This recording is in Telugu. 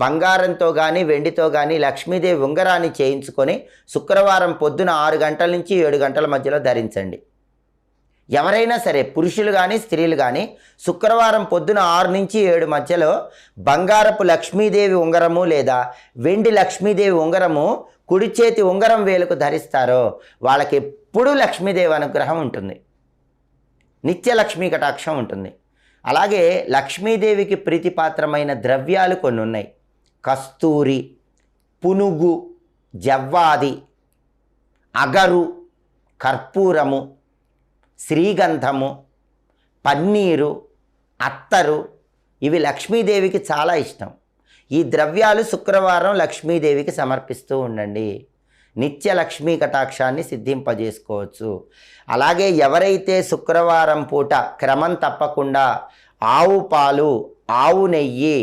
బంగారంతో కానీ వెండితో కానీ లక్ష్మీదేవి ఉంగరాన్ని చేయించుకొని శుక్రవారం పొద్దున 6 గంటల నుంచి 7 గంటల మధ్యలో ధరించండి. ఎవరైనా సరే పురుషులు కానీ స్త్రీలు కానీ శుక్రవారం పొద్దున 6 నుంచి 7 మధ్యలో బంగారపు లక్ష్మీదేవి ఉంగరము లేదా వెండి లక్ష్మీదేవి ఉంగరము కుడి చేతి ఉంగరం వేలుకు ధరిస్తారో వాళ్ళకి ఎప్పుడూ లక్ష్మీదేవి అనుగ్రహం ఉంటుంది, నిత్య లక్ష్మీ కటాక్షం ఉంటుంది. అలాగే లక్ష్మీదేవికి ప్రీతిపాత్రమైన ద్రవ్యాలు కొన్ని ఉన్నాయి. కస్తూరి, పునుగు, జవ్వాది, అగరు, కర్పూరము, శ్రీగంధము, పన్నీరు, అత్తరు ఇవి లక్ష్మీదేవికి చాలా ఇష్టం. ఈ ద్రవ్యాలు శుక్రవారం లక్ష్మీదేవికి సమర్పిస్తూ ఉండండి. నిత్య లక్ష్మీ కటాక్షాన్ని సిద్ధింపజేసుకోవచ్చు. అలాగే ఎవరైతే శుక్రవారం పూట క్రమం తప్పకుండా ఆవు పాలు, ఆవు నెయ్యి,